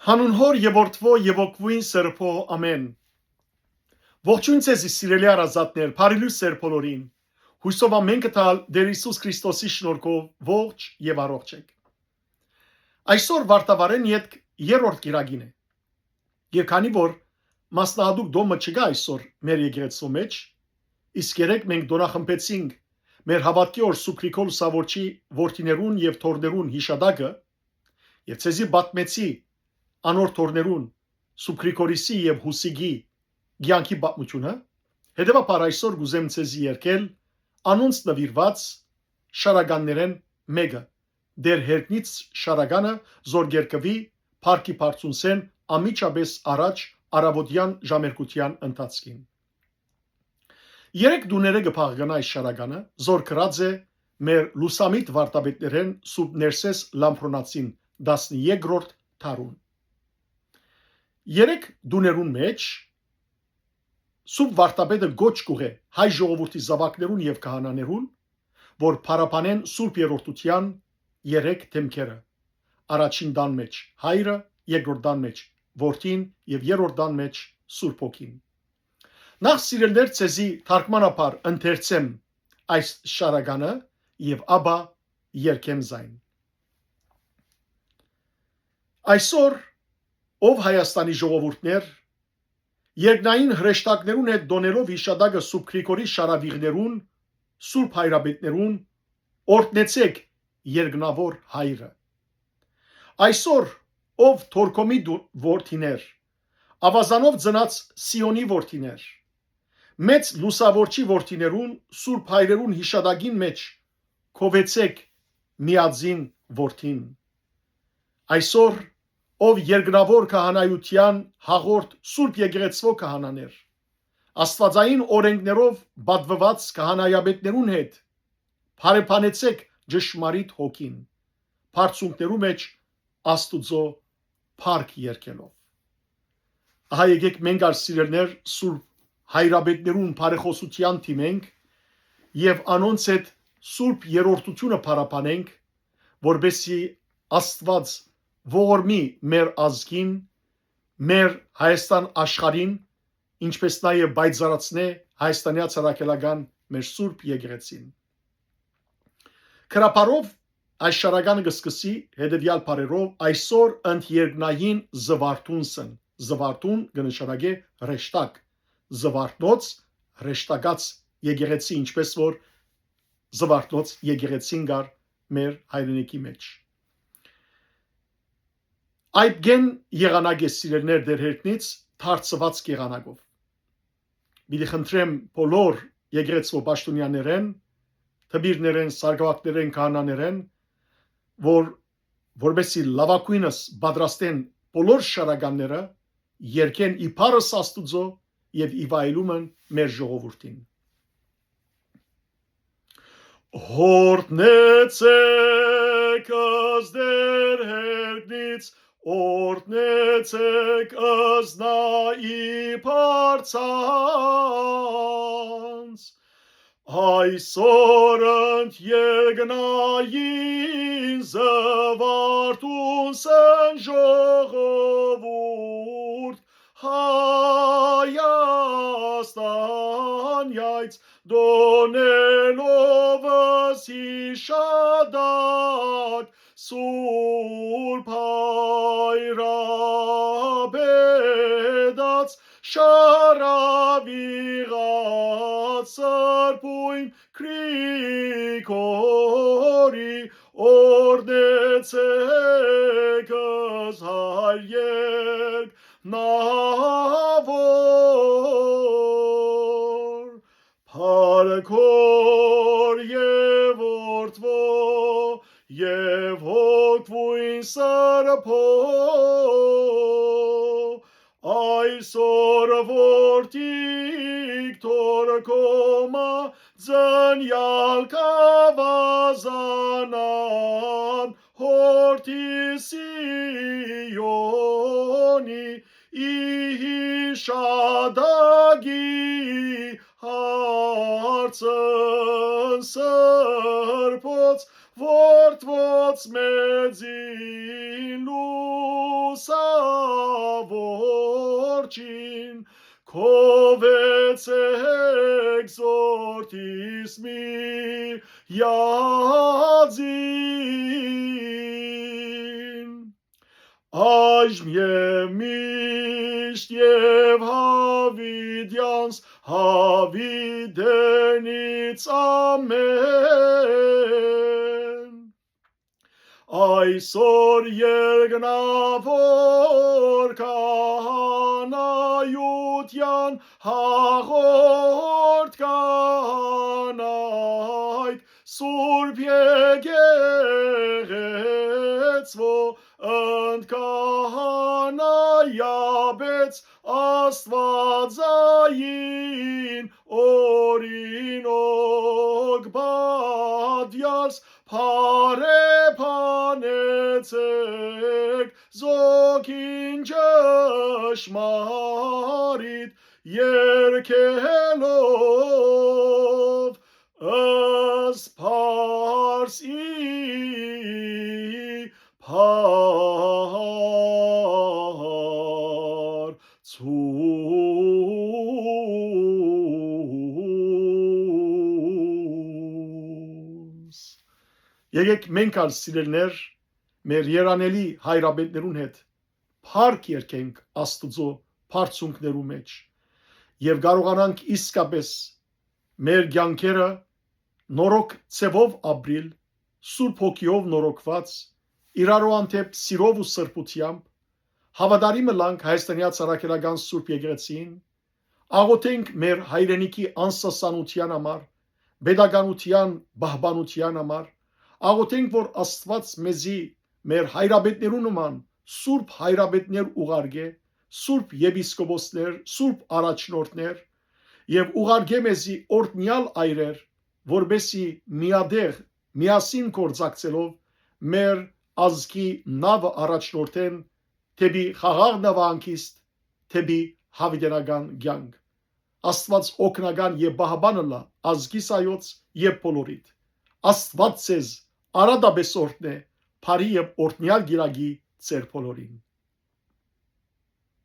Հանուն հոր եւ որդվո եւ օգվույն սրբո ամեն։ Ողջույն ձեզի սիրելի արազատներ, բարելույս ձեր բոլորին։ Հույսով ամեն կտալ Տեր Հիսուս Քրիստոսի շնորհքով ողջ եւ առողջ եք։ Այսօր Վարդավառեն յետք երրորդ կիրագին է։ Եվ քանի որ մասնահատուկ դոմը չկա այսօր մեր եկեղեցու մեջ, իսկ երեք մենք դոնախմբեցինք մեր հավատքի օր Սուկրիկոլ Սավորչի որդիներուն եւ թորներուն հիշադակը եւ ցեզի բատմեցի անոր թորներուն Սուկրիկորիսի եւ Հուսիգի ցանկի պատմությունը, հետեւաբար այսօր գուզեմ ցեզի երկել անոնց նվիրված շարականներեն մեկը դեր հերտնից շարականը զորգերկվի Փարքի Բարձունսեն ամիջապես առաջ արաբոդյան ժամերկության ընթացքին։ Երեք դուները գփաղգանա այս շարականը զորքրած է մեր լուսամիտ վարտաբետներեն Սուրբ Ներսես Լամփրոնացին 12-րդ թարուն։ Երեք դուներուն մեջ Սուրբ Վարդապետը գոչ կուղե հայ ժողովրդի զավակներուն եւ քահանաներուն, որ փարապանեն Սուրբ Երրորդության երեք դեմքերը։ Առաջին դան մեջ հայրը, երկրորդ դան մեջ որդին եւ երրորդ դան մեջ Սուրբ Հոգին։ Նախ սիրելներ ցեզի թարգմանաբար ընթերցեմ այս շարականը եւ ապա երկեմ զայն։ Այսօր ով Հայաստանի ժողովուրդներ երկնային հրեշտակներուն հետ դոներով հիշադակը Սուրբ Գրիգորի շարավիղներուն, Սուրբ հայրաբետներուն օրտնեցեք երկնավոր հայրը։ Այսօր ով Թորքոմի որդիներ, ավազանով ծնած Սիոնի որդիներ, մեծ լուսավորչի որդիներուն, Սուրբ հայրերուն հիշադակին մեջ քովեցեք միածին որդին։ Այսօր ով երկնավոր քահանայության հաղորդ Սուրբ եկեղեցվո քահանաներ, աստվածային օրենքներով բադվված քահանայաբետներուն հետ բարեպանեցեք ճշմարիտ հոգին, բարձունքներու մեջ Աստուծո փառք երկելով։ Ահա եկեք մենք արսիրելներ Սուրբ հայրաբետներուն բարեխոսության թիմենք եւ անոնց հետ Սուրբ երրորդությունը բարապանենք, որբեսի Աստված ողորմի մեր ազգին, մեր Հայաստան աշխարհին, ինչպես նաև բայձարացնե հայաստանյա ցարակելական մեր Սուրբ եկեղեցին։ Քրապարով այս շարականը կսկսի հետևյալ բարերով այսօր ընդերկնային զվարթունսն, զվարթուն կնշանակե հրեշտակ, զվարթնոց հրեշտակած եկեղեցի, ինչպես որ զվարթնոց եկեղեցին գար մեր հայրենիքի մեջ։ Այդ գեն եղանակ է սիրելներ դեր հերտնից թարցված եղանակով։ Մի խնդրեմ բոլոր եկեղեցու պաշտոնյաներեն, թբիրներեն, սարգսակներեն, քահանաներեն, որբեսի լավագույնս պատրաստեն բոլոր շարականները երկեն իբարս Աստուծո եւ իվայելումն մեր ժողովրդին։ Օրտնեցեք ազդեր հերնից, օրտնեցեք ազնայի բարձանց, այսօր ընդերկնային զվարթունսն ժողովուրդ Հայաստանյայց դոնելով հիշադակ Սուրբ հայրաբեդած շարավիղած սրբույն Գրիգորի օրնեցեք հայր երկնավոր փառքոր եւ որդվո եւ հոգվույն սրբո այսօր որդիկ թորքոմա ձնյալ կավազանան հորտի Սիոնի իշադագի հարցն սրբոց որդվոց մեծին լուսա Vorcin, Kovetsek zortis mi yazin. Այժմ եմ միշտ և հավիդյանս հավիդենից ամեն. Այսօր երկնավոր քահանայության հաղորդ կանայք Սուրբ եկեղեցվո ընդ Աստվածային օրինոք բադյալս փարեփանեցեք զոքին ճշմարիտ երգելով ըստ Փարսի Եկեք մենք ալ սիրելներ մեր երանելի հայրաբետներուն հետ փառք երգենք Աստծո բարձունքներու մեջ եւ կարողանանք իսկապես մեր կյանքերը նորոգ ցևով ապրիլ Սուրբ Հոգիով նորոգված իրարու անտեպ սիրով ու սրբությամբ հավատարիմը լանք հայաստանյա ցարակերական Սուրբ Եկեղեցին աղոթենք մեր հայրենիքի անսասանության համար pedagogiության բահբանության համար աղոթենք որ Աստված մեզի մեր հայրաբետներու նման սուրբ հայրաբետներ ուղարկե սուրբ եպիսկոպոսներ սուրբ առաջնորդներ եւ ուղարկե մեզի օրտնյալ այրեր որբեսի միադեղ միասին կորձակցելով մեր ազգի նավը առաջնորդեն թեպի խաղաղ նավահանգիստ թեպի հավիտենական կյանք Աստված օգնական եւ բահբանը լա ազգի սայոց եւ բոլորիդ Աստված ցեզ արադաբեսորտն է Փարի եւ օրտնյալ գիրագի ծեր բոլորին